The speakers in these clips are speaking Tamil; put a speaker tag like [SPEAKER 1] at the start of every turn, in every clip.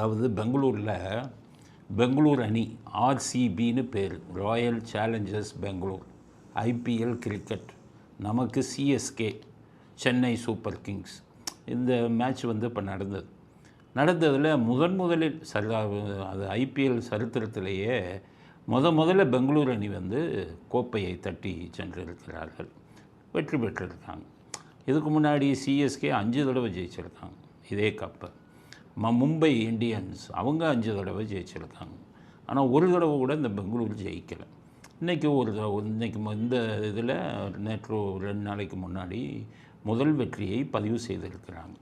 [SPEAKER 1] அதாவது பெங்களூரில் பெங்களூர் அணி ஆர்சிபின்னு பேர், royal challengers Bangalore. IPL cricket. நமக்கு சிஎஸ்கே, சென்னை சூப்பர் கிங்ஸ். இந்த மேட்ச் வந்து இப்போ நடந்ததில் முதலில் அது ஐபிஎல் சரித்திரத்திலேயே முதல்ல பெங்களூர் அணி வந்து கோப்பையை தட்டி சென்றிருக்கிறார்கள், வெற்றி பெற்றிருக்காங்க. இதுக்கு முன்னாடி சிஎஸ்கே 5 தடவை ஜெயிச்சிருக்காங்க இதே கப்பை. மும்பை இந்தியன்ஸ் அவங்க 5 தடவை ஜெயிச்சிருக்காங்க. ஆனால் ஒரு தடவை கூட இந்த பெங்களூர் ஜெயிக்கலை. இன்றைக்கி இந்த இதில் நேற்று 2 நாளைக்கு முன்னாடி முதல் வெற்றியை பதிவு செய்திருக்கிறாங்க.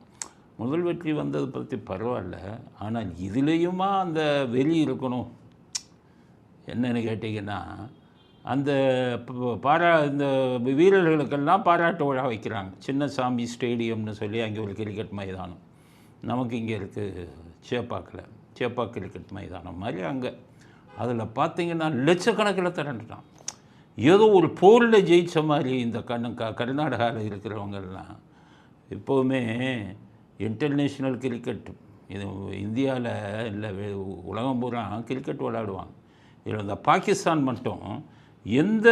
[SPEAKER 1] முதல் வெற்றி வந்தது பற்றி பரவாயில்ல, ஆனால் இதுலேயுமா அந்த வெறி இருக்கணும். என்னென்னு கேட்டிங்கன்னா, அந்த இந்த வீரர்களுக்கெல்லாம் பாராட்டு விழா வைக்கிறாங்க. சின்னசாமி ஸ்டேடியம்னு சொல்லி அங்கே ஒரு கிரிக்கெட் மைதானம் நமக்கு இங்கே இருக்குது, சேப்பாக் கிரிக்கெட் மைதானம் மாதிரி அங்கே. அதில் பார்த்திங்கன்னா லட்சக்கணக்கில் திரண்டுட்டான். ஏதோ ஒரு போரில் ஜெயித்த மாதிரி இந்த கர்நாடகாவில் இருக்கிறவங்கெல்லாம். எப்போவுமே இன்டர்நேஷ்னல் கிரிக்கெட் இது இந்தியாவில் இல்லை, உலகம் பூரா கிரிக்கெட் விளையாடுவாங்க. இதில் இந்த பாகிஸ்தான் மட்டும் எந்த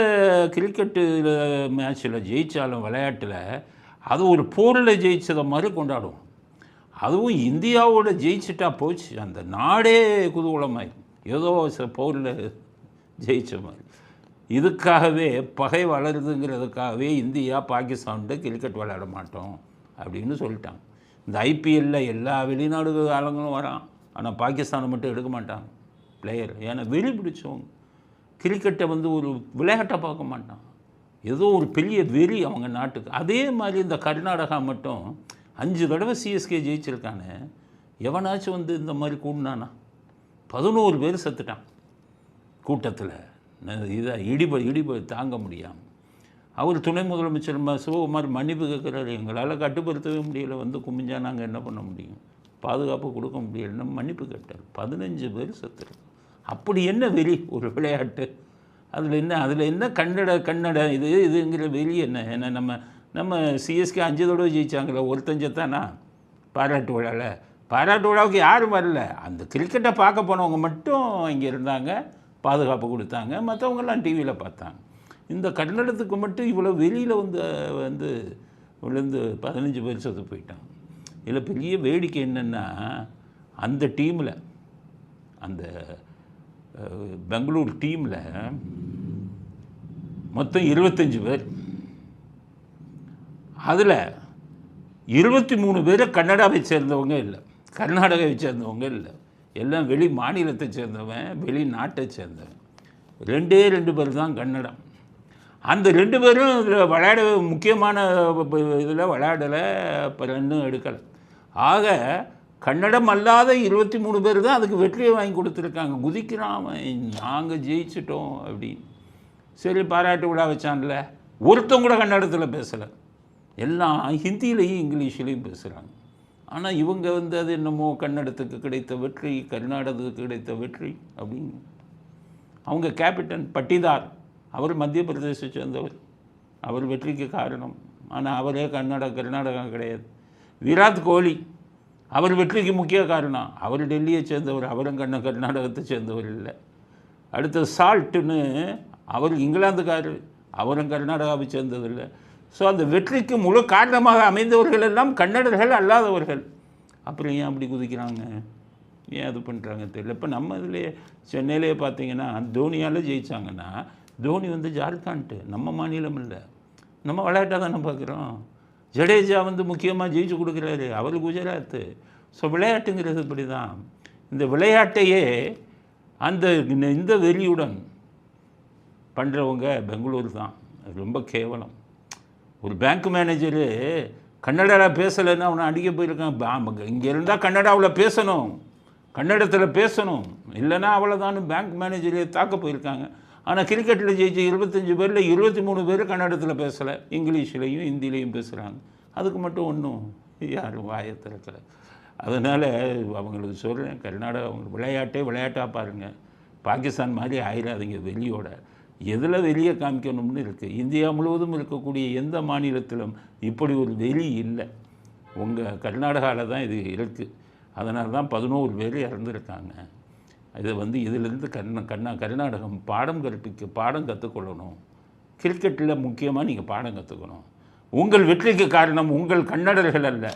[SPEAKER 1] கிரிக்கெட்டு மேட்ச்சில் ஜெயித்தாலும் விளையாட்டில் அது ஒரு போரில் ஜெயித்ததை மாதிரி கொண்டாடுவோம். அதுவும் இந்தியாவோட ஜெயிச்சிட்டா போச்சு, அந்த நாடே குதூகலமாயிடும், ஏதோ போரில் ஜெயித்த மாதிரி. இதுக்காகவே பகை வளருதுங்கிறதுக்காகவே இந்தியா பாகிஸ்தான்கிட்ட கிரிக்கெட் விளையாட மாட்டோம் அப்படின்னு சொல்லிட்டாங்க. இந்த ஐபிஎல்லில் எல்லா வெளிநாடு ஆளுங்களும் வரான், ஆனால் பாகிஸ்தானை மட்டும் எடுக்க மாட்டாங்க பிளேயர். ஏன்னா வெறி பிடிச்சவங்க. கிரிக்கெட்டை வந்து ஒரு விளையாட்டை பார்க்க மாட்டான், ஏதோ ஒரு பெரிய வெறி அவங்க நாட்டுக்கு. அதே மாதிரி இந்த கர்நாடகா மட்டும் 5 தடவை சிஎஸ்கே ஜெயிச்சிருக்கானே, எவனாச்சும் வந்து இந்த மாதிரி கூடினானா? 11 பேர் செத்துட்டான் கூட்டத்தில். இதை இடிப தாங்க முடியாமல் அவர் துணை முதலமைச்சர் சிவகுமார் மன்னிப்பு கேட்குறாரு. எங்களால் கட்டுப்படுத்தவே முடியலை, வந்து குமிஞ்சா நாங்கள் என்ன பண்ண முடியும், பாதுகாப்பு கொடுக்க முடியலைன்னு மன்னிப்பு கேட்டார். 15 பேர் செத்துருக்கு. அப்படி என்ன வெறி ஒரு விளையாட்டு? அதில் என்ன கன்னட இதுங்கிற வெறி என்ன? ஏன்னா நம்ம சிஎஸ்கே 5 தடவை ஜெயிச்சாங்களே, ஒருத்தஞ்சத்தானா பாராட்டு விழாவில்? பாராட்டு விழாவுக்கு யாரும் வரல, அந்த கிரிக்கெட்டை பார்க்க போனவங்க மட்டும் இங்கே இருந்தாங்க, பாதுகாப்பு கொடுத்தாங்க, மற்றவங்கெல்லாம் டிவியில் பார்த்தாங்க. இந்த கன்னடத்துக்கு மட்டும் இவ்வளோ வெளியில் வந்து விழுந்து 15 பேர் செத்து போயிட்டாங்க. இதில் பெரிய வேடிக்கை என்னென்னா, அந்த டீமில், அந்த பெங்களூர் டீமில் மொத்தம் 25 பேர். அதில் 23 பேர் கன்னடாவை சேர்ந்தவங்க இல்லை, கர்நாடகாவை சேர்ந்தவங்க இல்லை, எல்லாம் வெளி மாநிலத்தை சேர்ந்தவன், வெளிநாட்டை சேர்ந்தவன். 2 பேர் தான் கன்னடம். அந்த 2 பேரும் இதில் விளையாட முக்கியமான இதில் விளையாடலை, ரன்னும் எடுக்கலை. ஆக கன்னடம் அல்லாத 23 பேர் தான் அதுக்கு வெற்றியை வாங்கி கொடுத்துருக்காங்க. குதிக்கிறான், நாங்கள் ஜெயிச்சிட்டோம் அப்படின்னு. சரி, பாராட்டு விழா வச்சான்ல, ஒருத்தங்க கூட கன்னடத்தில் பேசலை, எல்லாம் ஹிந்திலையும் இங்கிலீஷ்லேயும் பேசுகிறாங்க. ஆனால் இவங்க வந்து அது என்னமோ கன்னடத்துக்கு கிடைத்த வெற்றி, கர்நாடகத்துக்கு கிடைத்த வெற்றி அப்படின்னு. அவங்க கேப்டன் பட்டிதார், அவர் மத்திய பிரதேசத்தை சேர்ந்தவர், அவர் வெற்றிக்கு காரணம். ஆனால் அவரே கர்நாடகா கிடையாது. விராட் கோலி, அவர் வெற்றிக்கு முக்கிய காரணம். அவர் டெல்லியை சேர்ந்தவர், அவரும் கர்நாடகத்தை சேர்ந்தவர் இல்லை. அடுத்தது சால்ட்டுன்னு, அவர் இங்கிலாந்துக்காரர், அவரும் கர்நாடகாவை சேர்ந்ததில்லை. ஸோ அந்த வெற்றிக்கு முழு காரணமாக அமைந்தவர்கள் எல்லாம் கன்னடர்கள் அல்லாதவர்கள். அப்புறம் ஏன் அப்படி குதிக்கிறாங்க, ஏன் அது பண்ணுறாங்க தெரியல. இப்போ நம்ம இதிலே சென்னையிலே பார்த்தீங்கன்னா தோனியால் ஜெயித்தாங்கன்னா, தோனி வந்து ஜார்க்கண்ட், நம்ம மாநிலம் இல்லை, நம்ம விளையாட்டாக தானே பார்க்குறோம். ஜடேஜா வந்து முக்கியமாக ஜெயிச்சு கொடுக்குறாரு, அவர் குஜராத்து. ஸோ விளையாட்டுங்கிறது இப்படி தான். இந்த விளையாட்டையே இந்த வெறியுடன் பண்ணுறவங்க பெங்களூர் தான். ரொம்ப கேவலம். ஒரு பேங்க் மேனேஜரு கன்னடாவில் பேசலைன்னா அவனை அடிக்க போயிருக்கான். இங்கே இருந்தால் கன்னடாவில் பேசணும், கன்னடத்தில் பேசணும், இல்லைன்னா அவ்வளோதான் பேங்க் மேனேஜரே தாக்க போயிருக்காங்க. ஆனால் கிரிக்கெட்டில் ஜெயிச்ச 25 பேரில் 23 பேர் கன்னடத்தில் பேசலை, இங்கிலீஷ்லேயும் ஹிந்திலையும் பேசுகிறாங்க. அதுக்கு மட்டும் ஒன்றும் யாரும் வாயை திறக்கலை. அதனால் அவங்களுக்கு சொல்கிறேன், கர்நாடகா அவங்க விளையாட்டாக பாருங்கள், பாகிஸ்தான் மாதிரி ஆயிடாதீங்க வெளியோட. எதில் வெளியே காமிக்கணும்னு இருக்குது. இந்தியா முழுவதும் இருக்கக்கூடிய எந்த மாநிலத்திலும் இப்படி ஒரு வெளி இல்லை, உங்கள் கர்நாடகாவில் தான் இது இருக்குது. அதனால தான் 11 பேர் இறந்துருக்காங்க. இதை வந்து இதிலிருந்து கர்நாடகம் பாடம் கற்றுக்கொள்ளணும். கிரிக்கெட்டில் முக்கியமாக நீங்கள் பாடம் கற்றுக்கணும். உங்கள் வெற்றிக்கு காரணம் உங்கள் கன்னடர்கள் அல்ல,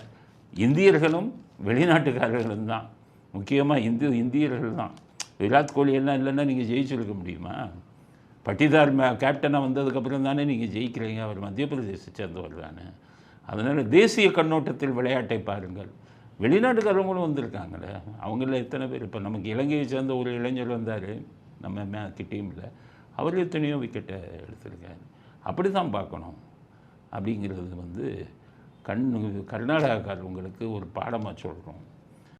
[SPEAKER 1] இந்தியர்களும் வெளிநாட்டுக்காரர்களும் தான். முக்கியமாக இந்தியர்கள் தான். விராட் கோலி எல்லாம் இல்லைன்னா நீங்கள் ஜெயிச்சிருக்க முடியுமா? பட்டிதார் கேப்டனாக வந்ததுக்கப்புறம் தானே நீங்கள் ஜெயிக்கிறீங்க. அவர் மத்திய பிரதேசத்தை சேர்ந்தவர் தானே. அதனால் தேசிய கண்ணோட்டத்தில் விளையாட்டை பாருங்கள். வெளிநாட்டுக்காரங்களும் வந்திருக்காங்களே, அவங்கள எத்தனை பேர்? இப்போ நமக்கு இலங்கையை சேர்ந்த ஒரு இளைஞர் வந்தார் நம்ம டீமில், அவர் எத்தனையோ விக்கெட்டை எடுத்திருக்காரு. அப்படி தான் பார்க்கணும். அப்படிங்கிறது வந்து கர்நாடகாக்காரங்களுக்கு ஒரு பாடமாக சொல்கிறோம்.